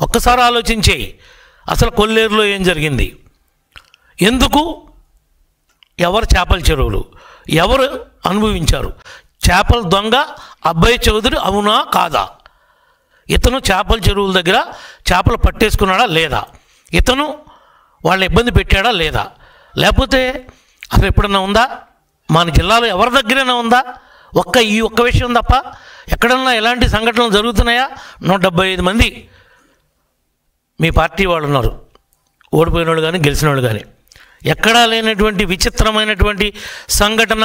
ఒక్కసారి ఆలోచించేయి. అసలు కొల్లేరులో ఏం జరిగింది, ఎందుకు, ఎవరు చేపల చెరువులు, ఎవరు అనుభవించారు, చేపల దొంగ అబ్బాయి చౌదరి అవునా కాదా, ఇతను చేపల చెరువుల దగ్గర చేపలు పట్టేసుకున్నాడా లేదా, ఇతను వాళ్ళని ఇబ్బంది పెట్టాడా లేదా, లేకపోతే అసలు ఎప్పుడన్నా ఉందా, మన జిల్లాలో ఎవరి దగ్గరైనా ఉందా, ఈ ఒక్క విషయం తప్ప ఎక్కడన్నా ఎలాంటి సంఘటనలు జరుగుతున్నాయా? 175 మంది మీ పార్టీ వాళ్ళు ఉన్నారు, ఓడిపోయిన వాళ్ళు కానీ గెలిచిన వాళ్ళు కానీ. ఎక్కడా లేనటువంటి విచిత్రమైనటువంటి సంఘటన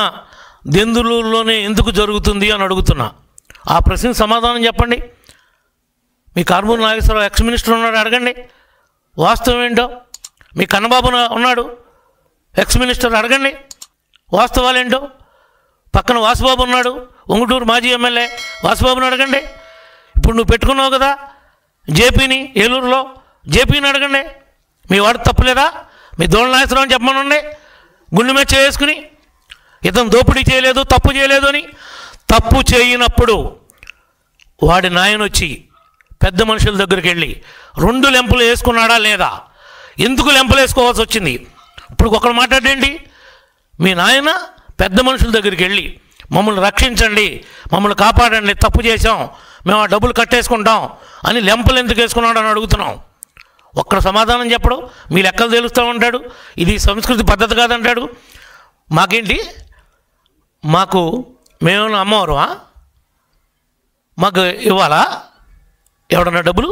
దెందులూరులోనే ఎందుకు జరుగుతుంది అని అడుగుతున్నా. ఆ ప్రశ్నకు సమాధానం చెప్పండి. మీ కారుమూరి నాగేశ్వరరావు ఎక్స్ మినిస్టర్ ఉన్నాడు, అడగండి వాస్తవం ఏంటో. మీ కన్నబాబు ఉన్నాడు ఎక్స్ మినిస్టర్, అడగండి వాస్తవాలు ఏంటో. పక్కన వాసుబాబు ఉన్నాడు, ఉంగుటూరు మాజీ ఎమ్మెల్యే, వాసుబాబుని అడగండి. ఇప్పుడు నువ్వు పెట్టుకున్నావు కదా జేపీని, ఏలూరులో జేపీని అడగండి. మీ వాడు తప్పులేదా? మీ దోళ్ళ నాగేశ్వరరావు అని చెప్పమనండి, గుండె మీద చేసుకుని ఇతను దోపిడీ చేయలేదు, తప్పు చేయలేదు అని. తప్పు చేయనప్పుడు వాడి నాయన వచ్చి పెద్ద మనుషుల దగ్గరికి వెళ్ళి 2 లెంపలు వేసుకున్నాడా లేదా, ఎందుకు లెంపలు వేసుకోవాల్సి వచ్చింది? ఇప్పుడు ఒకరు మాట్లాడండి. మీ నాయన పెద్ద మనుషుల దగ్గరికి వెళ్ళి మమ్మల్ని రక్షించండి, మమ్మల్ని కాపాడండి, తప్పు చేసాం, మేము ఆ డబ్బులు కట్టేసుకుంటాం అని లెంపలు ఎందుకు వేసుకున్నాడు అని అడుగుతున్నాం. ఒక్కడ సమాధానం చెప్పడు, మీ లెక్కలు తెలుస్తూ ఉంటాడు, ఇది సంస్కృతి పద్ధతి కాదంటాడు. మాకేంటి, మేమేమన్నా అమ్మవారువా, మాకు ఇవ్వాలా ఎవడన్నా డబ్బులు?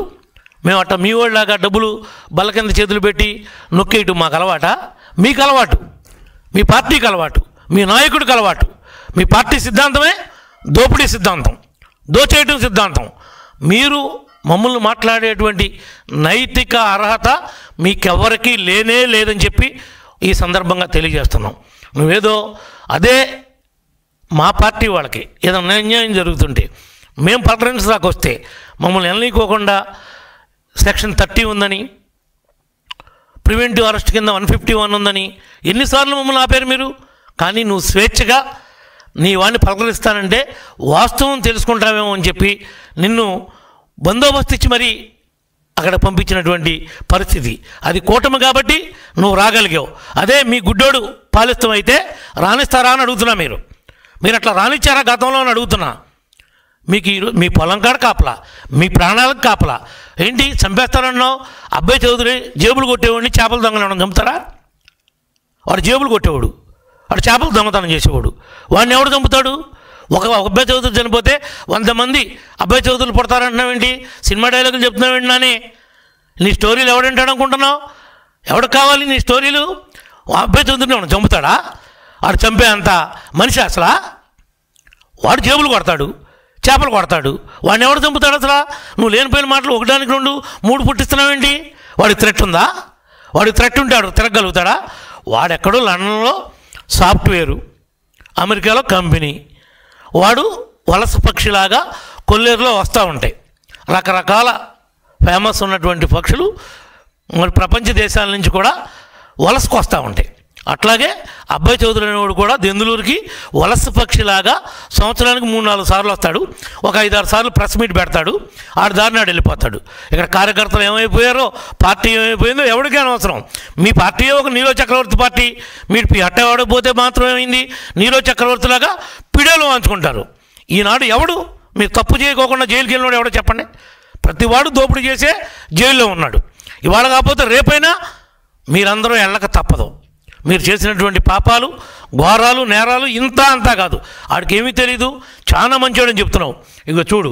మేము అట్ట మీ వాళ్ళలాగా డబ్బులు బల్ల కింద చేతులు పెట్టి నొక్కేయటం మాకు అలవాట? మీకు అలవాటు, మీ పార్టీకి అలవాటు, మీ నాయకుడికి అలవాటు. మీ పార్టీ సిద్ధాంతమే దోపిడీ సిద్ధాంతం, దోచేయటం సిద్ధాంతం. మీరు మమ్మల్ని మాట్లాడేటువంటి నైతిక అర్హత మీకెవరికీ లేనే లేదని చెప్పి ఈ సందర్భంగా తెలియజేస్తున్నాం. నువ్వేదో అదే మా పార్టీ వాళ్ళకి ఏదైనా అన్యాయం జరుగుతుంటే మేము పలకరించడానికి వస్తే మమ్మల్ని ఎననీకోకుండా సెక్షన్ 30 ఉందని, ప్రివెంటివ్ అరెస్ట్ కింద 151 ఉందని ఎన్నిసార్లు మమ్మల్ని ఆపారు మీరు? కానీ నువ్వు స్వేచ్ఛగా నీ వాడిని పలకరిస్తానంటే వాస్తవం తెలుసుకుంటావేమో అని చెప్పి నిన్ను బందోబస్తు ఇచ్చి మరీ అక్కడ పంపించినటువంటి పరిస్థితి. అది కూటమి కాబట్టి నువ్వు రాగలిగావు. అదే మీ గుడ్డోడు పాలిస్తం అయితే రాణిస్తారా అని అడుగుతున్నా. మీరు అట్లా రానిచ్చారా గతంలో అని అడుగుతున్నా. మీకు మీ పొలం కాడ కాపలా, మీ ప్రాణాలకు కాపలా. ఏంటి చంపేస్తారన్నావు? అబ్బాయి చౌదరి జేబులు కొట్టేవాడిని చేపలు దొంగలను చంపుతారా? వాడు జేబులు కొట్టేవాడు, వాడు చేపలు దొంగతనం చేసేవాడు, వాడిని ఎవడు చంపుతాడు? ఒక అబ్బాయి చౌదరి చనిపోతే 100 మంది అబ్బాయి చౌదరులు పుడతారంటున్నావేంటి? సినిమా డైలాగులు చెప్తున్నావేంటి? నాని నీ స్టోరీలు ఎవడంటాడు అనుకుంటున్నావు? ఎవడికి కావాలి నీ స్టోరీలు? అబ్బాయి చౌదరిని ఎవడు చంపుతాడా? వాడు చంపే అంత మనిషి అసలా? వాడు జేబులు కొడతాడు, చేపలు కొడతాడు, వాడిని ఎవడు చంపుతాడు అసలు? నువ్వు లేనిపోయిన మాటలు 1కి 2 3 పుట్టిస్తున్నావేంటి? వాడికి థ్రెట్ ఉందా? వాడికి థ్రెట్ ఉంటే వాడు తిరగలుగుతాడా? వాడెక్కడో లండన్లో సాఫ్ట్వేరు, అమెరికాలో కంపెనీ, వాడు వలస పక్షిలాగా కొల్లేరులో వస్తూ ఉంటాయి. రకరకాల ఫేమస్ ఉన్నటువంటి పక్షులు మరి ప్రపంచ దేశాల నుంచి కూడా వలసకు వస్తూ ఉంటాయి. అట్లాగే అబ్బాయి చౌదరి అనేవాడు కూడా దెందులూరుకి వలస పక్షిలాగా సంవత్సరానికి 3-4 సార్లు వస్తాడు. ఒక 5-6 సార్లు ప్రెస్ మీట్ పెడతాడు, ఆడు దారినాడు వెళ్ళిపోతాడు. ఇక్కడ కార్యకర్తలు ఏమైపోయారో, పార్టీ ఏమైపోయిందో ఎవరికీ అనవసరం. మీ పార్టీ ఒక నీరో చక్రవర్తి పార్టీ, మీరు అట్టవాడకపోతే మాత్రం ఏమైంది? నీరో చక్రవర్తిలాగా పిడేలు వాంచుకుంటారు. ఈనాడు ఎవడు మీరు తప్పు చేయకోకుండా జైలుకి వెళ్ళినాడు ఎవడో చెప్పండి? ప్రతివాడు దోపిడీ చేసే జైల్లో ఉన్నాడు. ఇవాళ కాకపోతే రేపైనా మీరందరూ వెళ్ళక తప్పదు. మీరు చేసినటువంటి పాపాలు, ఘోరాలు, నేరాలు ఇంత అంతా కాదు. వాడికి ఏమీ తెలీదు, చాలా మంచివాడని చెప్తున్నావు. ఇక చూడు,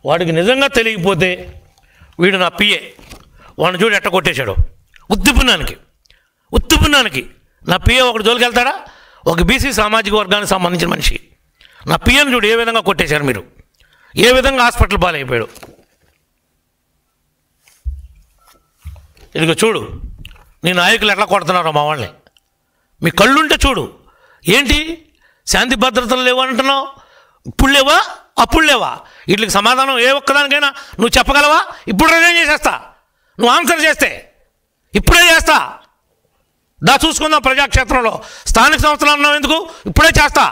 వాడికి నిజంగా తెలియకపోతే వీడు నా పిఏ, వాడిని చూడు ఎట్ట కొట్టేశాడు. ఉత్తిపున్నానికి నా పిఏ ఒకటి జోలికి వెళ్తాడా? ఒక బీసీ సామాజిక వర్గానికి సంబంధించిన మనిషి నా పిఏని చూడు ఏ విధంగా కొట్టేశారు మీరు, ఏ విధంగా హాస్పిటల్ పాలైపోయాడు. ఇదిగో చూడు నీ నాయకులు ఎట్లా కొడుతున్నారో మా వాళ్ళని. మీ కళ్ళుంటే చూడు. ఏంటి శాంతి భద్రతలు లేవు అంటున్నావు? ఇప్పుడు లేవా, అప్పుడు లేవా? వీటికి సమాధానం ఏ ఒక్కదానికైనా నువ్వు చెప్పగలవా? ఇప్పుడు రిజైన్ చేసేస్తా, నువ్వు ఆన్సర్ చేస్తే ఇప్పుడే చేస్తా. చూసుకుందాం ప్రజాక్షేత్రంలో. స్థానిక సంస్థలు అన్నావు ఎందుకు? ఇప్పుడే చేస్తా.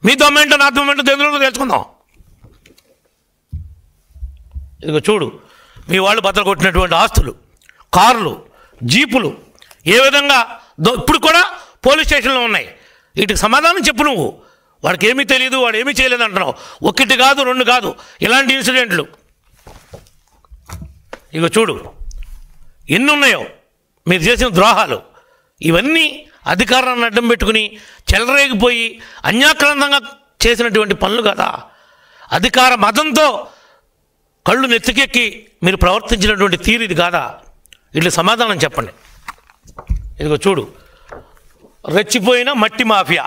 మీ దొమ్మేంటో నా దొమ్మేంటో దెందులూరులో తెలుసుకుందాం. ఇదిగో చూడు, మీ వాళ్ళు బద్దలు కొట్టినటువంటి ఆస్తులు, కార్లు, జీపులు ఏ విధంగా ఇప్పుడు కూడా పోలీస్ స్టేషన్లో ఉన్నాయి. వీటికి సమాధానం చెప్పు. నువ్వు వాడికి ఏమీ తెలియదు, వాడు ఏమీ చేయలేదు అంటున్నావు. ఒకటి కాదు, రెండు కాదు, ఇలాంటి ఇన్సిడెంట్లు ఇక చూడు ఎన్ని ఉన్నాయో మీరు చేసిన ద్రోహాలు. ఇవన్నీ అధికారాన్ని అడ్డం పెట్టుకుని చెలరేగిపోయి అన్యాక్రాంతంగా చేసినటువంటి పనులు కదా. అధికార మదంతో కళ్ళు నెత్తికెక్కి మీరు ప్రవర్తించినటువంటి తీరు ఇది కాదా? ఇట్లా సమాధానం చెప్పండి. ఇదిగో చూడు, రెచ్చిపోయిన మట్టి మాఫియా.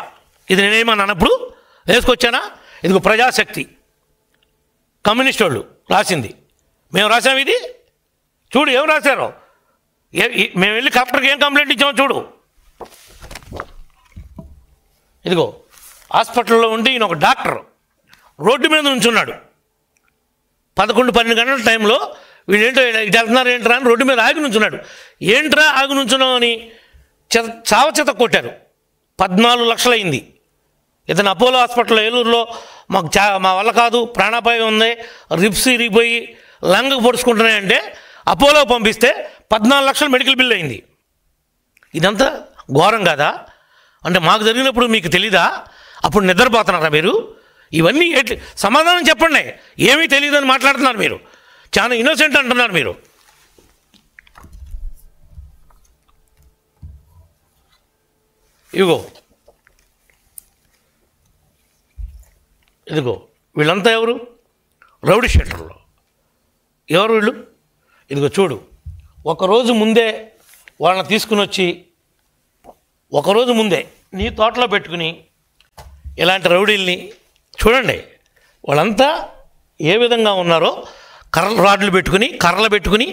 ఇది నేనేమన్నా అన్నప్పుడు వేసుకొచ్చానా? ఇదిగో ప్రజాశక్తి, కమ్యూనిస్ట్ వాళ్ళు రాసింది, మేము రాసాము. ఇది చూడు ఏం రాశారో. మేము వెళ్ళి కలెక్టర్కి ఏం కంప్లైంట్ ఇచ్చామో చూడు. ఇదిగో హాస్పిటల్లో ఉండి ఈయన ఒక డాక్టర్ రోడ్డు మీద ఉంచున్నాడు. 11-12 గంటల టైంలో వీళ్ళు ఏంటో ఇటు వెళ్తున్నారు ఏంట్రా అని రోడ్డు మీద ఆగి నుంచున్నాడు. ఏంట్రా ఆగి నుంచున్నావు అని చావచేత కొట్టారు. 14 లక్షలు అయింది. ఇతను అపోలో హాస్పిటల్లో ఏలూరులో మా వల్ల కాదు, ప్రాణాపాయం ఉంది, రిప్స్ ఇరిగిపోయి లంగకు పొడుచుకుంటున్నాయంటే అపోలో పంపిస్తే 14 లక్షలు మెడికల్ బిల్ అయింది. ఇదంతా ఘోరం కాదా? అంటే మాకు జరిగినప్పుడు మీకు తెలీదా? అప్పుడు నిద్రపోతున్నారా మీరు? ఇవన్నీ సమాధానం చెప్పండి. ఏమీ తెలియదని మాట్లాడుతున్నారు మీరు, చాలా ఇన్నోసెంట్ అంటున్నారు మీరు. ఇదిగో వీళ్ళంతా ఎవరు? రౌడీ షీటర్లు. ఎవరు వీళ్ళు? ఇదిగో చూడు, ఒకరోజు ముందే వాళ్ళని తీసుకుని వచ్చి ఒకరోజు ముందే నీ తోటలో పెట్టుకుని ఇలాంటి రౌడీల్ని చూడండి. వాళ్ళంతా ఏ విధంగా ఉన్నారో. రాడ్లు పెట్టుకుని, కర్రలు పెట్టుకుని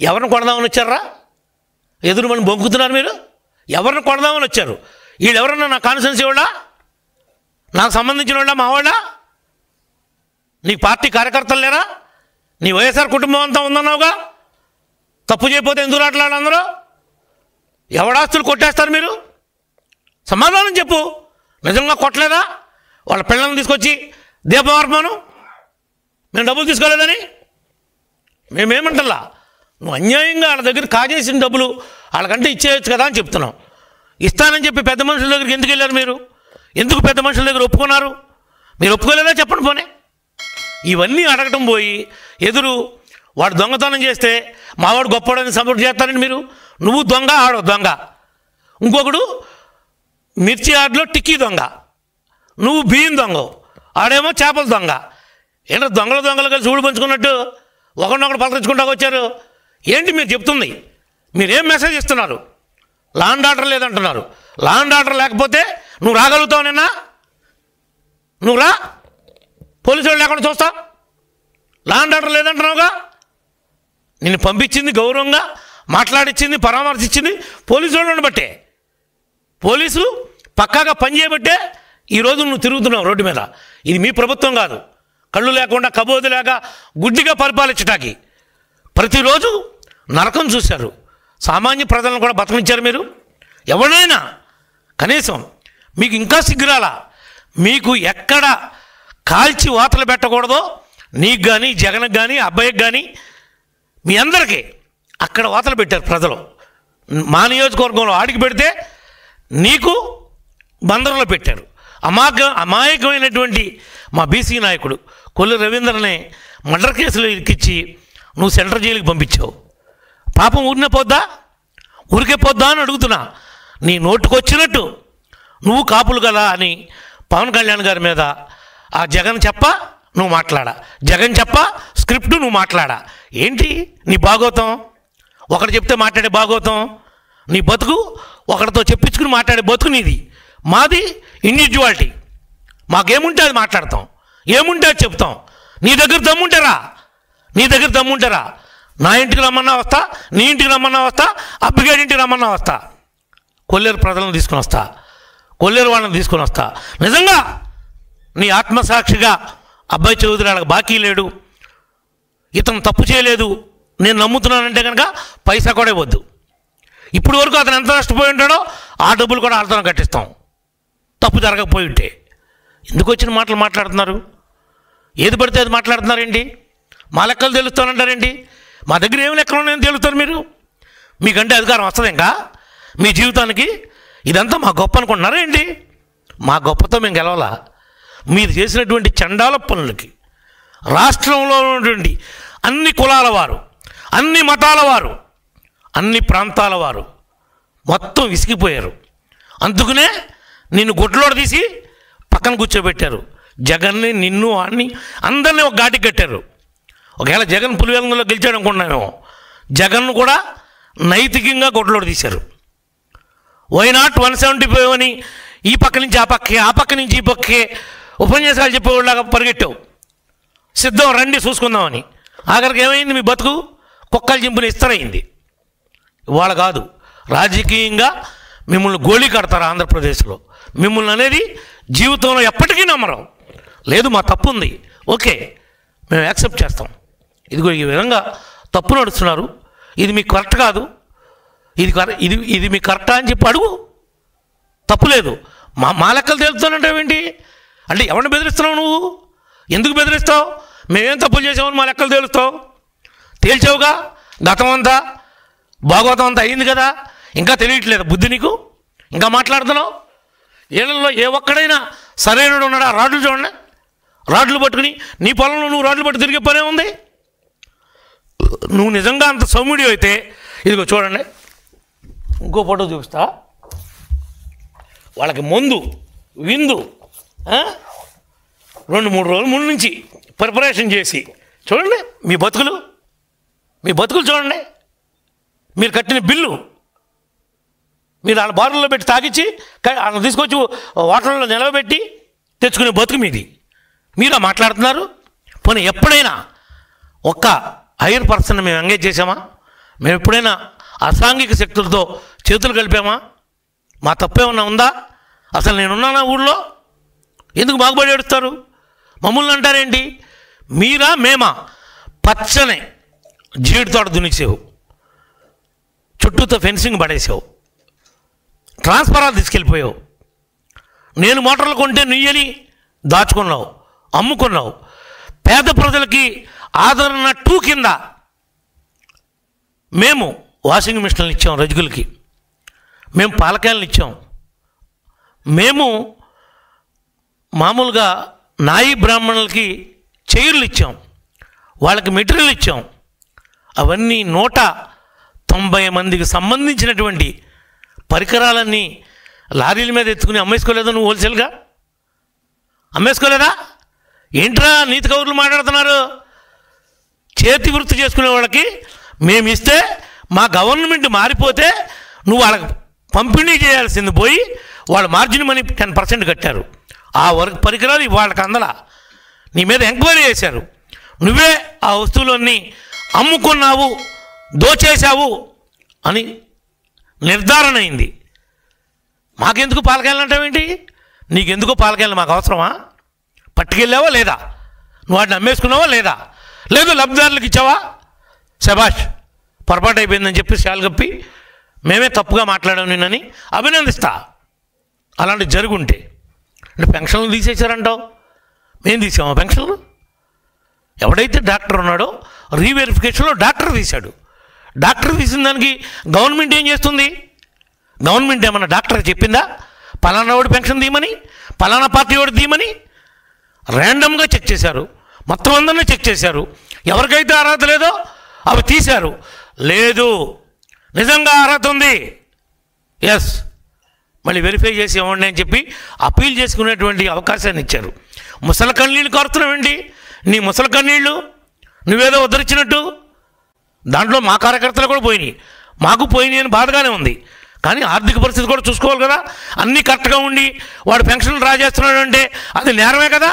ఎవరిని కొడదామని వచ్చారా? ఎదురు మనం బొంకుతున్నారు మీరు. ఎవరిని కొడదామని వచ్చారు? వీళ్ళు ఎవరన్నా నా కాన్స్టిట్యున్సీ వాళ్ళా? నాకు సంబంధించిన వాళ్ళా? మా వాళ్ళా? నీ పార్టీ కార్యకర్తలు లేరా? నీ వైఎస్ఆర్ కుటుంబం అంతా ఉందన్నావుగా. తప్పు చేయకపోతే ఎందుకు రాట్లాడాలి అందరూ? ఎవడాస్తులు కొట్టేస్తారు మీరు? సమాధానం చెప్పు. నిజంగా కొట్టలేదా? వాళ్ళ పిల్లల్ని తీసుకొచ్చి దీపమార్పను మేము డబ్బులు తీసుకోలేదని మేమేమంటలా. నువ్వు అన్యాయంగా వాళ్ళ దగ్గర కాజేసిన డబ్బులు వాళ్ళకంటే ఇచ్చేయచ్చు కదా అని చెప్తున్నావు. ఇస్తానని చెప్పి పెద్ద మనుషుల దగ్గరికి ఎందుకు వెళ్ళారు మీరు? ఎందుకు పెద్ద మనుషుల దగ్గర ఒప్పుకున్నారు? మీరు ఒప్పుకోలేదా చెప్పండి పోనీ. ఇవన్నీ అడగటం పోయి ఎదురు వాడు దొంగతనం చేస్తే మావాడు గొప్పవాడని సపోర్ట్ చేస్తారని మీరు. నువ్వు దొంగ, ఆడో దొంగ. ఇంకొకడు మిర్చి ఆటలో టిక్కీ దొంగ, నువ్వు బియ్యం దొంగ, ఆడేమో చేపల దొంగ. ఏంటో దొంగలు కలిసి ఊడు పంచుకున్నట్టు ఒకరినొకడు పలకరించుకుంటా వచ్చారు. ఏంటి మీరు చెప్తుంది? మీరేం మెసేజ్ ఇస్తున్నారు? లా అండ్ ఆర్డర్ లేదంటున్నారు. లా అండ్ ఆర్డర్ లేకపోతే నువ్వు రాగలుగుతావు నిన్న? నువ్వు రా, పోలీసు వాళ్ళు లేకుండా చూస్తా. లా అండ్ ఆర్డర్ లేదంటున్నావుగా. నిన్ను పంపించింది గౌరవంగా మాట్లాడిచ్చింది, పరామర్శించింది పోలీసు వాళ్ళని బట్టే. పోలీసులు పక్కాగా పనిచేయబట్టే ఈరోజు నువ్వు తిరుగుతున్నావు రోడ్డు మీద. ఇది మీ ప్రభుత్వం కాదు. కళ్ళు లేకుండా కబోది లేక గుడ్డిగా పరిపాలించటానికి ప్రతిరోజు నరకం చూశారు. సామాన్య ప్రజలను కూడా బతకనిచ్చారు మీరు. ఎవరైనా కనీసం మీకు ఇంకా సిగ్గురాలా? మీకు ఎక్కడ కాల్చి వాతలు పెట్టకూడదో నీకు కానీ, జగన్కి కానీ, అబ్బాయికి కానీ, మీ అందరికీ అక్కడ వాతలు పెట్టారు ప్రజలు. మా నియోజకవర్గంలో ఆడికి పెడితే నీకు బందరులో పెట్టారు. అమాయకమైనటువంటి మా బీసీ నాయకుడు కొల్లు రవీంద్రనే మర్డర్ కేసులో ఇరికిచ్చి నువ్వు సెంట్రల్ జైలుకి పంపించావు. పాపం ఊరినే పోద్దా? ఊరికే పోద్దా అని అడుగుతున్నా. నీ నోటుకొచ్చినట్టు నువ్వు కాపులు కదా అని పవన్ కళ్యాణ్ గారి మీద ఆ జగన్ చెప్పా నువ్వు మాట్లాడా, జగన్ చెప్పా స్క్రిప్ట్ నువ్వు మాట్లాడా. ఏంటి నీ భాగోతం? ఒకటి చెప్తే మాట్లాడే భాగోతం నీ బతుకు, ఒకరితో చెప్పించుకుని మాట్లాడే బతుకు నీది. మాది ఇండివిజువాలిటీ. మాకేముంటే అది మాట్లాడతాం, ఏముంటే అది చెప్తాం. నీ దగ్గర దమ్ముంటారా? నా ఇంటికి రమ్మన్నా వస్తా, నీ ఇంటికి రమ్మన్నా వస్తా, అబ్బిగాడి ఇంటికి రమ్మన్నా వస్తా, కొల్లేరు ప్రజలను తీసుకుని వస్తా, కొల్లేరు వాళ్ళని తీసుకొని వస్తా. నిజంగా నీ ఆత్మసాక్షిగా అబ్బాయి చౌదరి వాళ్ళకి బాకీ లేడు, ఇతను తప్పు చేయలేదు, నేను నమ్ముతున్నానంటే కనుక పైసా కూడా ఇవ్వద్దు. ఇప్పుడు వరకు అతను ఎంత నష్టపోయి ఉంటాడో ఆ డబ్బులు కూడా అర్థం కట్టిస్తాం, తప్పు జరగకపోయి ఉంటే. ఎందుకు వచ్చిన మాటలు మాట్లాడుతున్నారు? ఏది పడితే అది మాట్లాడుతున్నారేంటి? మా లెక్కలు తెలుస్తానంటారేంటి? మా దగ్గర ఏమి లెక్కలు ఉన్నాయని తేలుతారు మీరు? మీకంటే అధికారం వస్తుంది ఇంకా మీ జీవితానికి? ఇదంతా మా గొప్ప అనుకుంటున్నారా ఏంటి? మా గొప్పతో మేము గెలవాలా? మీరు చేసినటువంటి చండాల పనులకి రాష్ట్రంలో ఉన్నటువంటి అన్ని కులాల వారు, అన్ని మతాల వారు, అన్ని ప్రాంతాల వారు మొత్తం విసిగిపోయారు. అందుకనే నిన్ను గుడ్లోడ తీసి పక్కన కూర్చోబెట్టారు. జగన్ని, నిన్ను, వాడిని అందరినీ ఒక ఘాటికి కట్టారు. ఒకవేళ జగన్ పులివెందులో గెలిచాడు అనుకుంటున్నామేమో, జగన్ను కూడా నైతికంగా గుడ్లోడ తీశారు. వై నాట్ 175 అని ఈ పక్క నుంచి ఆ పక్కే, ఆ పక్క నుంచి ఈ పక్కే ఉపన్యాసాలు చెప్పేవాళ్ళలాగా పరిగెట్టావు. సిద్ధం రండి చూసుకుందామని. ఆఖరికి ఏమైంది? మీ బతుకు కుక్కలు చింపుని ఇస్తరైంది. ఇవాళ కాదు, రాజకీయంగా మిమ్మల్ని గోళీ కడతారు ఆంధ్రప్రదేశ్లో. మిమ్మల్ని అనేది జీవితంలో ఎప్పటికీ నమ్మరు. లేదు మా తప్పు ఉంది, ఓకే మేము యాక్సెప్ట్ చేస్తాం. ఇదిగో ఈ విధంగా తప్పు నడుస్తున్నారు, ఇది మీకు కరెక్ట్ కాదు, ఇది మీకు కరెక్టా అని చెప్పి అడుగు. తప్పులేదు. మా లెక్కలు తేలుతానంటావేంటి? అంటే ఎవరిని బెదిరిస్తున్నావు నువ్వు? ఎందుకు బెదిరిస్తావు? మేమేం తప్పులు చేసామని మా లెక్కలు తేలుస్తావు? తేల్చావుగా, గతం అంతా భాగవతం అంతా అయింది కదా, ఇంకా తెలియట్లేదు బుద్ధి నీకు? ఇంకా మాట్లాడుతున్నావు? ఏళ్ళల్లో ఏ ఒక్కడైనా సరైనడు ఉన్నాడా? రాడ్లు చూడండి, రాడ్లు పట్టుకుని నీ పొలంలో నువ్వు రాడ్లు పట్టు తిరిగే పనే ఉంది. నువ్వు నిజంగా అంత సౌమ్యుడి అయితే ఇదిగో చూడండి, ఇంకో ఫోటో చూపిస్తా. వాళ్ళకి మందు విందు 2-3 రోజుల ముందు నుంచి ప్రిపరేషన్ చేసి చూడండి మీ బతుకులు చూడండి. మీరు కట్టిన బిల్లు మీరు వాళ్ళ బారుల్లో పెట్టి తాగిచ్చి వాళ్ళని తీసుకొచ్చి హోటల్లో నిలవబెట్టి తెచ్చుకునే బతుకు మీది. మీరా మాట్లాడుతున్నారు? పోనీ ఎప్పుడైనా ఒక్క హైయర్ పర్సన్ మేము ఎంగేజ్ చేసామా? మేము ఎప్పుడైనా అసాంఘిక శక్తులతో చేతులు కలిపామా? మా తప్పేమన్నా ఉందా? అసలు నేనున్నానా ఊళ్ళో? ఎందుకు బాగుపడి ఏడుస్తారు? మమ్మల్ని అంటారేంటి? మీరా మేమా? పచ్చనే జీడి తోట దునిసేవు, చుట్టూతో ఫెన్సింగ్ పడేసావు, ట్రాన్స్ఫరాలు తీసుకెళ్ళిపోయావు. నేను మోటార్లు కొంటే నుయ్యని దాచుకున్నావు, అమ్ముకున్నావు. పేద ప్రజలకి ఆదరణ 2 కింద మేము వాషింగ్ మిషన్లు ఇచ్చాం, రజకులకి మేము పాలకాయలను ఇచ్చాం, మేము మామూలుగా నాయి బ్రాహ్మణులకి చైర్లు ఇచ్చాం, వాళ్ళకి మెటీరియల్ ఇచ్చాం. అవన్నీ 190 మందికి సంబంధించినటువంటి పరికరాలన్నీ లారీల మీద ఎత్తుకుని అమ్మేసుకోలేదా నువ్వు? హోల్సేల్గా అమ్మేసుకోలేదా? ఏంట్రా నీతి కౌరులు మాట్లాడుతున్నారు? చేతి వృత్తి చేసుకునే వాళ్ళకి మేము ఇస్తే మా గవర్నమెంట్ మారిపోతే నువ్వు వాళ్ళకి పంపిణీ చేయాల్సింది పోయి వాళ్ళ మార్జిన్ మనీ 10% కట్టారు. ఆ వర్క్ పరికరాలు వాళ్ళకి అందలా. నీ మీద ఎంక్వైరీ చేశారు. నువ్వే ఆ వస్తువులన్నీ అమ్ముకున్నావు, దోచేశావు అని నిర్ధారణ అయింది. మాకెందుకు పాలకాయలు అంటావేంటి? నీకెందుకో పాలకాయలు మాకు అవసరమా? పట్టుకెళ్ళావా లేదా? నువ్వు వాటిని అమ్మేసుకున్నావా లేదా? లేదు లబ్ధిదారులకు ఇచ్చావా? శభాష్, పొరపాటు అయిపోయిందని చెప్పి శాలు కప్పి మేమే తప్పుగా మాట్లాడాం నిన్నని అభినందిస్తా. అలాంటివి జరుగుంటే. అంటే పెన్షన్లు తీసేశారంటావు, మేము తీసామా పెన్షన్లు? ఎవడైతే డాక్టర్ ఉన్నాడో రీవెరిఫికేషన్లో డాక్టర్ తీశాడు. డాక్టర్ తీసిన దానికి గవర్నమెంట్ ఏం చేస్తుంది? గవర్నమెంట్ ఏమన్నా డాక్టర్ చెప్పిందా పలానా వాడు పెన్షన్ తీయమని, పలానా పార్టీ వాడు తీయమని? ర్యాండమ్గా చెక్ చేశారు, మొత్తం అందరినీ చెక్ చేశారు. ఎవరికైతే అర్హత లేదో అవి తీశారు. లేదు నిజంగా అర్హత ఉంది, ఎస్ మళ్ళీ వెరిఫై చేసి ఇవ్వండి అని చెప్పి అప్పీల్ చేసుకునేటువంటి అవకాశాన్ని ఇచ్చారు. ముసలి కన్నీళ్ళు కారుతున్నావేంటి? నీ ముసలి కన్నీళ్ళు నువ్వేదో ఉద్ధరించినట్టు. దాంట్లో మా కార్యకర్తలు కూడా పోయినాయి, మాకు పోయినాయి అని బాధగానే ఉంది. కానీ ఆర్థిక పరిస్థితి కూడా చూసుకోవాలి కదా. అన్నీ కరెక్ట్గా ఉండి వాడు పెన్షన్ డ్రా చేస్తున్నాడు అంటే అది నేరమే కదా.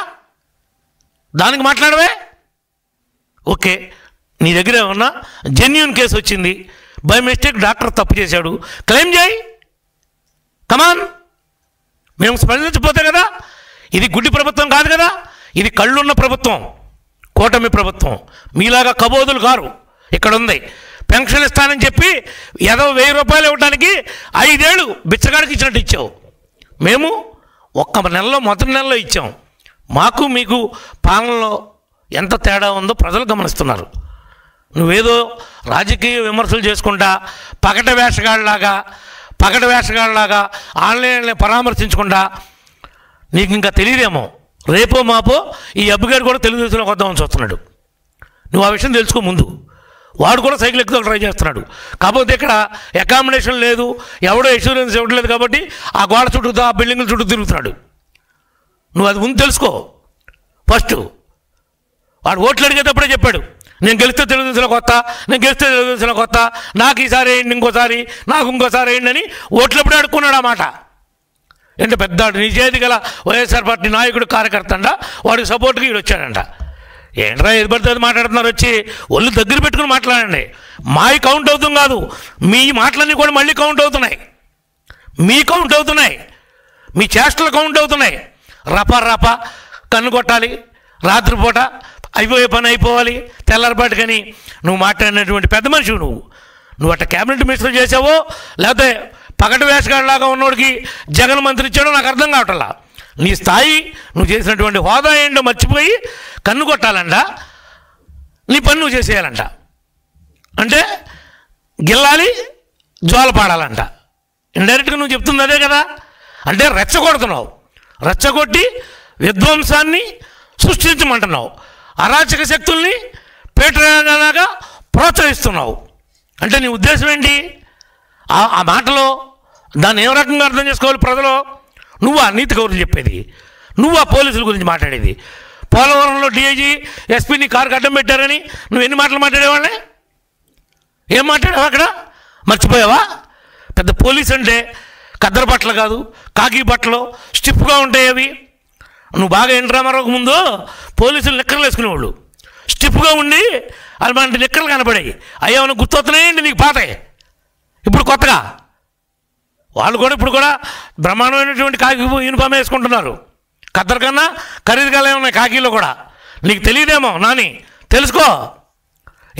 దానికి మాట్లాడవే? ఓకే, నీ దగ్గర ఏమన్నా జెన్యూన్ కేసు వచ్చింది, బై మిస్టేక్ డాక్టర్ తప్పు చేశాడు, క్లెయిమ్ చేయి, కమాన్. మేము స్పందించకపోతే కదా. ఇది గుడ్డి ప్రభుత్వం కాదు కదా, ఇది కళ్ళున్న ప్రభుత్వం, కూటమి ప్రభుత్వం. మీలాగా కబోదులు కారు. ఇక్కడ ఉంది పెన్షన్ ఇస్తానని చెప్పి ఏదో 1000 రూపాయలు ఇవ్వడానికి 5 ఏళ్ళు బిచ్చగాడికి ఇచ్చినట్టు ఇచ్చావు. మేము ఒక్క నెలలో మొదటి నెలలో ఇచ్చాం. మాకు మీకు పాలనలో ఎంత తేడా ఉందో ప్రజలు గమనిస్తున్నారు. నువ్వేదో రాజకీయ విమర్శలు చేసుకుంటా పగట వేషగాళ్ళలాగా ఆన్లైన్లో పరామర్శించకుండా నీకు ఇంకా తెలియదేమో, రేపో మాపో ఈ అబ్బుగారు కూడా తెలుగుదేశంలోకి వద్దామని చూస్తున్నాడు. నువ్వు ఆ విషయం తెలుసుకో ముందు. వాడు కూడా సైకిల్ ఎక్కువ ట్రై చేస్తున్నాడు. కాకపోతే ఇక్కడ అకామిడేషన్ లేదు, ఎవడో ఇన్సూరెన్స్ ఇవ్వట్లేదు కాబట్టి ఆ గోడ చుట్టూ ఆ బిల్డింగ్ల చుట్టూ తిరుగుతున్నాడు. నువ్వు అది ముందు తెలుసుకో. ఫస్ట్ వాడు ఓట్లు అడిగేటప్పుడే చెప్పాడు, నేను గెలిస్తే తెలుగుదేశంలోకి వస్తా, నాకు ఈసారి వేయండి, ఇంకోసారి వేయండి అని ఓట్లప్పుడే అడుక్కున్నాడు. ఆ మాట అంటే పెద్ద నిజాయితీ గల వైఎస్ఆర్ పార్టీ నాయకుడు కార్యకర్త అంట, వాడికి సపోర్ట్గా వీడు వచ్చాడంట. ఏంట్రా ఏది పడితే అది మాట్లాడుతున్నారు, వచ్చి ఒళ్ళు దగ్గర పెట్టుకుని మాట్లాడండి. మావి కౌంట్ అవుతుంది కాదు, మీ మాటలన్నీ కూడా మళ్ళీ కౌంట్ అవుతున్నాయి, మీ చేష్టలు కౌంట్ అవుతున్నాయి. రప కన్ను కొట్టాలి, రాత్రిపూట అయిపోయే పని అయిపోవాలి, తెల్లారిపాటు. కానీ నువ్వు మాట్లాడినటువంటి పెద్ద మనిషివు. నువ్వు అట్లా క్యాబినెట్ మినిస్టర్ చేసావో లేకపోతే పగటి వేషగాడిలాగా ఉన్నోడికి జగన్ మంత్రి ఇచ్చాడో నాకు అర్థం కావట్లా. నీ స్థాయి, నువ్వు చేసినటువంటి హోదా ఏంటో మర్చిపోయి కన్ను కొట్టాలంట, నీ పని నువ్వు చేసేయాలంట. అంటే గిల్లాలి, జ్వాల పాడాలంట. ఇండైరెక్ట్గా నువ్వు చెప్తుంది అదే కదా. అంటే రెచ్చగొడుతున్నావు, రెచ్చగొట్టి విధ్వంసాన్ని సృష్టించమంటున్నావు, అరాచక శక్తుల్ని పేటలాగా ప్రోత్సహిస్తున్నావు. అంటే నీ ఉద్దేశం ఏంటి? ఆ మాటలో దాన్ని ఏ రకంగా అర్థం చేసుకోవాలి ప్రజలు? నువ్వు ఆ నీతి కౌరులు చెప్పేది, నువ్వు ఆ పోలీసుల గురించి మాట్లాడేది, పోలవరంలో డిఐజీ ఎస్పీని కారుకి అడ్డం పెట్టారని నువ్వు ఎన్ని మాటలు మాట్లాడేవాళ్ళే? ఏం మాట్లాడావు అక్కడ? మర్చిపోయావా? పెద్ద పోలీస్ అంటే కద్దరు బట్టలు కాదు, కాకి బట్టలు స్టిఫ్గా ఉంటాయి అవి. నువ్వు బాగా ఎంట్రామారావుకు ముందు పోలీసులు నిక్కర్లు వేసుకునేవాళ్ళు, స్టిఫ్గా ఉండి అలాంటి నిక్కర్లు కనపడాయి. అయ్యా నువ్వు గుర్తొస్తున్నాయండి నీకు పాతే. ఇప్పుడు కొత్తగా వాళ్ళు కూడా ఇప్పుడు కూడా బ్రహ్మాండమైనటువంటి కాకి యూనిఫామ్ వేసుకుంటున్నారు. కద్దరు కన్నా ఖరీదుగాలే ఉన్నాయి కాకీలో కూడా. నీకు తెలియదేమో నాని, తెలుసుకో.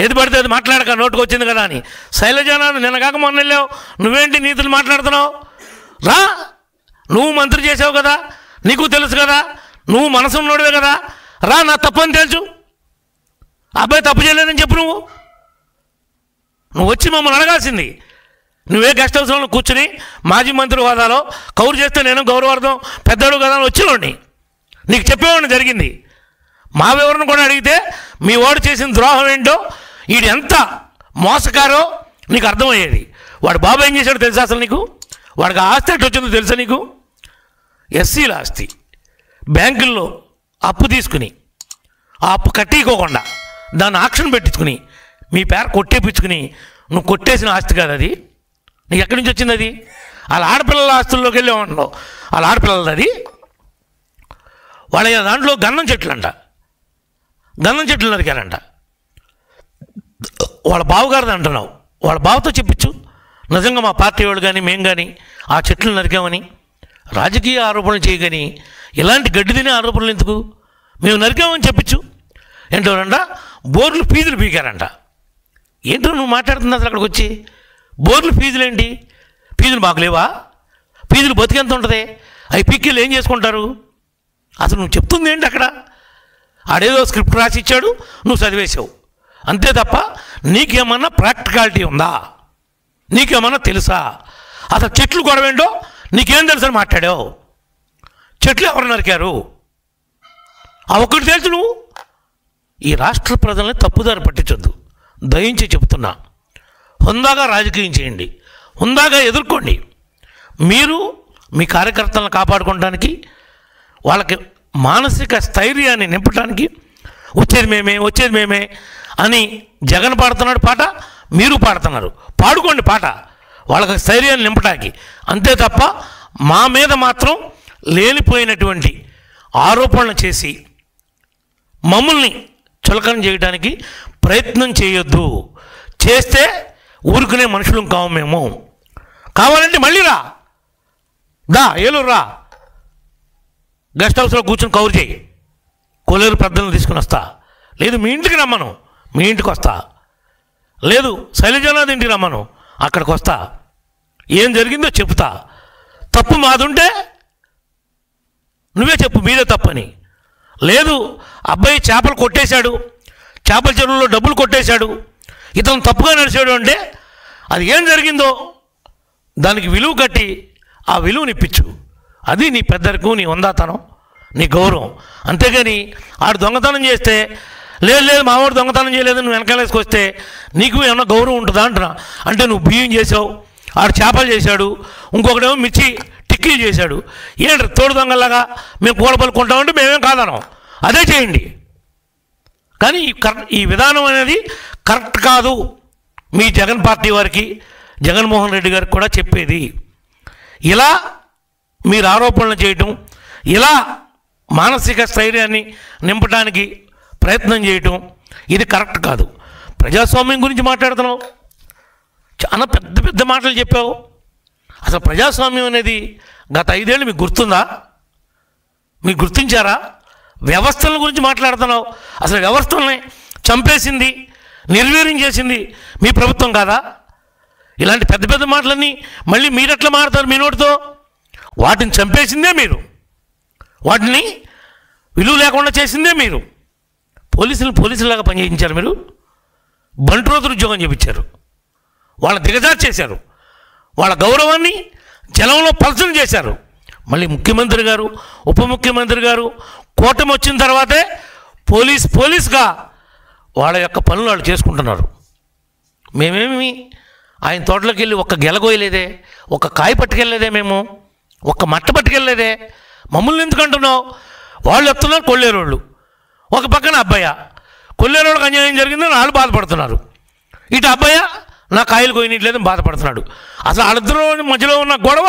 ఏది పడితే అది మాట్లాడక, నోటుకు వచ్చింది కదా అని. శైలజానాథ్ నిన్న కాక మొన్న వెళ్ళావు, నువ్వేంటి నీతులు మాట్లాడుతున్నావు? రా, నువ్వు మంత్రి చేసావు కదా, నీకు తెలుసు కదా, నువ్వు మనసు ఉన్నోడివే కదా, రా. నా తప్పని తెలుసు, అబ్బాయి తప్పు చేయలేదని చెప్పు. నువ్వు వచ్చి మమ్మల్ని అడగాల్సింది. నువ్వే గెస్ట్ హౌస్లో కూర్చుని మాజీ మంత్రి హోదాలో కౌరు చేస్తే నేను గౌరవార్థం పెద్దోడు కదా అని వచ్చేవాడిని, నీకు చెప్పేవాడిని జరిగింది. మా వివరణ కూడా అడిగితే మీ వాడు చేసిన ద్రోహం ఏంటో, వీడు ఎంత మోసకారో నీకు అర్థమయ్యేది. వాడు బాబు ఏం చేశాడో తెలుసా అసలు నీకు? వాడికి ఆస్తి ఎట్టు వచ్చిందో తెలుసా నీకు? ఎస్సీల ఆస్తి బ్యాంకుల్లో అప్పు తీసుకుని ఆ అప్పు కట్టికోకుండా దాన్ని ఆక్షన్ పెట్టించుకుని మీ పేరు కొట్టేపించుకుని నువ్వు కొట్టేసిన ఆస్తి కాదు అది. నీకు ఎక్కడి నుంచి వచ్చింది అది? వాళ్ళ ఆడపిల్లల ఆస్తుల్లోకి వెళ్ళేవాళ్ళు, వాళ్ళ ఆడపిల్లలది అది. వాళ్ళ దాంట్లో గంధం చెట్లు నరికారంట. వాళ్ళ బావగారిది అంటున్నావు, వాళ్ళ బావతో చెప్పించు. నిజంగా మా పార్టీ వాళ్ళు కానీ మేము కానీ ఆ చెట్లు నరికామని రాజకీయ ఆరోపణలు చేయగాని ఇలాంటి గడ్డి తినే ఆరోపణలు ఎందుకు? మేము నరికామని చెప్పించు. ఏంటోనంట బోర్లు ఫీజులు పీకారంట. ఏంటో నువ్వు మాట్లాడుతుంది అసలు అక్కడికి వచ్చి? బోర్లు ఫీజులు ఏంటి? ఫీజులు మాకు లేవా? ఫీజులు బతికెంత ఉంటుంది? అవి పీక్కిలు ఏం చేసుకుంటారు? అసలు నువ్వు చెప్తుంది ఏంటి అక్కడ? ఆడేదో స్క్రిప్ట్ రాసి ఇచ్చాడు, నువ్వు చదివేసావు అంతే తప్ప నీకేమన్నా ప్రాక్టికాలిటీ ఉందా? నీకేమన్నా తెలుసా? అసలు చెట్లు గొడవేంటో నీకేం తెలుసని మాట్లాడావు? చెట్లు ఎవరు నరికారు? ఆ ఒక్కటి తెలుసు. నువ్వు ఈ రాష్ట్ర ప్రజల్ని తప్పుదారి పట్టించొద్దు, దయించి చెప్తున్నా. హుందాగా రాజకీయం చేయండి, హుందాగా ఎదుర్కోండి. మీరు మీ కార్యకర్తలను కాపాడుకోవడానికి, వాళ్ళకి మానసిక స్థైర్యాన్ని నింపడానికి వచ్చేది మేమే అని జగన్ పాడుతున్నాడు పాట, మీరు పాడుతున్నారు. పాడుకోండి పాట, వాళ్ళకి స్థైర్యాన్ని నింపడానికి. అంతే తప్ప మా మీద మాత్రం లేనిపోయినటువంటి ఆరోపణలు చేసి మమ్మల్ని చులకన చేయడానికి ప్రయత్నం చేయొద్దు. చేస్తే ఊరుకునే మనుషులం కావు మేము. కావాలంటే మళ్ళీ దా ఏలూరు రా, గెస్ట్ హౌస్లో కూర్చొని కౌరు చేయి. కొలేరు పెద్దలను తీసుకుని వస్తా. లేదు మీ ఇంటికి రమ్మను, మీ ఇంటికి వస్తా. లేదు శైలజానాథ్ ఇంటికి రమ్మను, అక్కడికి వస్తా. ఏం జరిగిందో చెప్తా. తప్పు మాదుంటే నువ్వే చెప్పు మీదే తప్పని. లేదు అబ్బాయి చేపలు కొట్టేశాడు, చేపల చెరువులో డబ్బులు కొట్టేశాడు, ఇతను తప్పుగా నడిచాడు అంటే అది ఏం జరిగిందో దానికి విలువ కట్టి ఆ విలువని ఇప్పించు. అది నీ పెద్దరికం, నీ వందాతనం, నీ గౌరవం. అంతేగాని ఆడు దొంగతనం చేస్తే లేదు మావాడు దొంగతనం చేయలేదు నువ్వు వెనకాలేసుకొస్తే నీకు ఏమన్నా గౌరవం ఉంటుందా అంటున్నా. అంటే నువ్వు బియ్యం చేసావు, ఆడు చేపలు చేశాడు, ఇంకొకడేమో మిర్చి టిక్కీలు చేశాడు. ఏంటి తోడు దొంగలాగా మేము కూడబలు కొంటామంటే మేమేం కాదనం, అదే చేయండి. కానీ ఈ విధానం అనేది కరెక్ట్ కాదు. మీ జగన్ పార్టీ వారికి, జగన్మోహన్ రెడ్డి గారికి కూడా చెప్పేది, ఇలా మీరు ఆరోపణలు చేయటం, ఇలా మానసిక స్థైర్యాన్ని నింపడానికి ప్రయత్నం చేయటం ఇది కరెక్ట్ కాదు. ప్రజాస్వామ్యం గురించి మాట్లాడుతున్నావు, చాలా పెద్ద పెద్ద మాటలు చెప్పావు. అసలు ప్రజాస్వామ్యం అనేది గత 5 ఏళ్ళు మీకు గుర్తుందా? మీకు గుర్తించారా? వ్యవస్థల గురించి మాట్లాడుతున్నావు. అసలు వ్యవస్థల్ని చంపేసింది, నిర్వీర్యం చేసింది మీ ప్రభుత్వం కాదా? ఇలాంటి పెద్ద పెద్ద మాటలన్నీ మళ్ళీ మీరెట్లా మాట్లాడతారు మీ నోటితో? వాటిని చంపేసిందే మీరు, వాటిని విలువ లేకుండా చేసిందే మీరు. పోలీసులాగా పనిచేయించారు మీరు. బంట్రోతులు ఉద్యోగం చేయించారు, వాళ్ళ దిగజారు చేశారు, వాళ్ళ గౌరవాన్ని జనంలో పలచన చేశారు. మళ్ళీ ముఖ్యమంత్రి గారు, ఉప ముఖ్యమంత్రి గారు కూటమి వచ్చిన తర్వాతే పోలీస్గా వాళ్ళ యొక్క పనులు వాళ్ళు చేసుకుంటున్నారు. మేమేమి ఆయన తోటలోకి వెళ్ళి ఒక్క గెలగోయలేదే, ఒక్క కాయ పట్టుకెళ్ళలేదే, మేము ఒక్క మట్ట పట్టుకెళ్ళలేదే. మమ్మల్ని ఎందుకు అంటున్నావు? వాళ్ళు వస్తున్నారు కొల్లేరోళ్ళు, ఒక పక్కన అబ్బాయ కొల్లేరోళ్ళకి అన్యాయం జరిగిందని వాళ్ళు బాధపడుతున్నారు, ఇటు అబ్బాయ నా కాయలు కోయనట్లేదని బాధపడుతున్నాడు. అసలు వాళ్ళిద్దరూ మధ్యలో ఉన్న గొడవ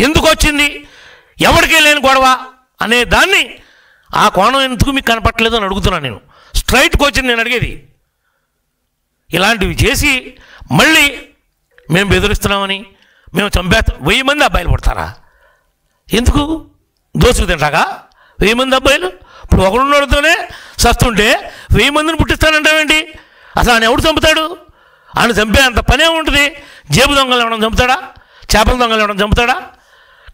ఎందుకు వచ్చింది, ఎవరికీ లేని గొడవ అనే దాన్ని, ఆ కోణం ఎందుకు మీకు కనపట్టలేదు అని అడుగుతున్నాను నేను. స్ట్రైట్కి వచ్చింది నేను అడిగేది. ఇలాంటివి చేసి మళ్ళీ మేము బెదిరిస్తున్నామని, మేము చంపేస్తాం. 1000 మంది అబ్బాయిలు పుడతారా? ఎందుకు? దోసుకు తింటాగా 1000 మంది అబ్బాయిలు? ఇప్పుడు ఒకడున్నోడితోనే సస్తుంటే 1000 మందిని పుట్టిస్తానంటావేంటి? అసలు ఆయన ఎవడు చంపుతాడు? ఆయన చంపే అంత పనే ఉంటుంది. జేబు దొంగలు ఎవడం చంపుతాడా? చేపల దొంగలు ఎవడం చంపుతాడా?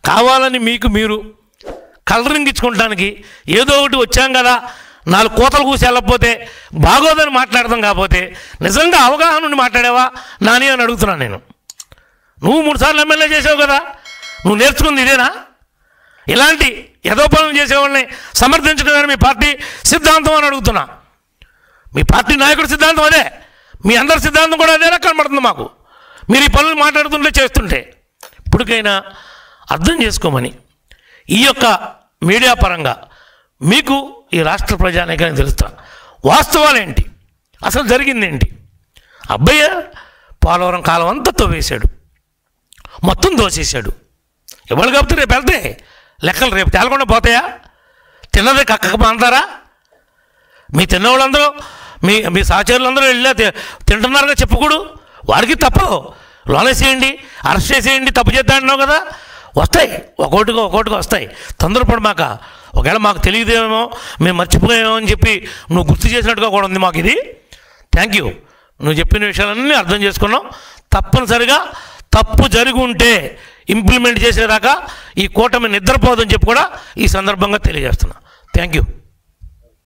కావాలని మీకు మీరు కలరింగ్ ఇచ్చుకోవడానికి ఏదో ఒకటి వచ్చాం కదా, 4 కోతలు కూసి వెళ్ళకపోతే బాగోదని మాట్లాడదాం. కాకపోతే నిజంగా అవగాహన నుండి మాట్లాడావా నాని అని అడుగుతున్నాను నేను. నువ్వు 3 సార్లు ఎమ్మెల్యే చేసావు కదా, నువ్వు నేర్చుకుంది ఇదేనా? ఇలాంటి యథోపనం చేసేవాళ్ళని సమర్థించడం మీ పార్టీ సిద్ధాంతం అని అడుగుతున్నా. మీ పార్టీ నాయకుడి సిద్ధాంతం అదే, మీ అందరి సిద్ధాంతం కూడా అదేనా కనబడుతుంది మాకు, మీరు ఈ పనులు మాట్లాడుతుంటే చేస్తుంటే. ఇప్పటికైనా అర్థం చేసుకోమని ఈ యొక్క మీడియా పరంగా మీకు ఈ రాష్ట్ర ప్రజానీకానికి తెలుస్తా వాస్తవాలేంటి, అసలు జరిగిందేంటి. అబ్బయ్య పోలవరం కాలం అంతా తవ్వేశాడు, మొత్తం దోసేశాడు. ఇవాళ కాబట్టి రేపు వెళ్తే లెక్కలు రేపు తేలకుండా పోతాయా? తిన్నదే కక్కక మాంటారా? మీ తిన్నవాళ్ళందరూ మీ సహచరులందరూ వెళ్ళా తింటున్నారుగా చెప్పకూడదు. వాడికి తప్పదు, లోనేసేయండి, అరెస్ట్ చేసేయండి, తప్పు చేద్దా అంటున్నావు కదా. వస్తాయి, ఒక్కొక్కటిగా వస్తాయి. తొందరపడమాక. ఒకవేళ మాకు తెలియదేమో, మేము మర్చిపోయామో అని చెప్పి నువ్వు గుర్తు చేసినట్టుగా కూడా ఉంది మాకు ఇది. Thank you. నువ్వు చెప్పిన విషయాలన్నీ అర్థం చేసుకున్నాం. తప్పనిసరిగా తప్పు జరిగి ఉంటే ఇంప్లిమెంట్ చేసేదాకా ఈ కూటమి నిద్రపోదని చెప్పి కూడా ఈ సందర్భంగా తెలియజేస్తున్నా. Thank you.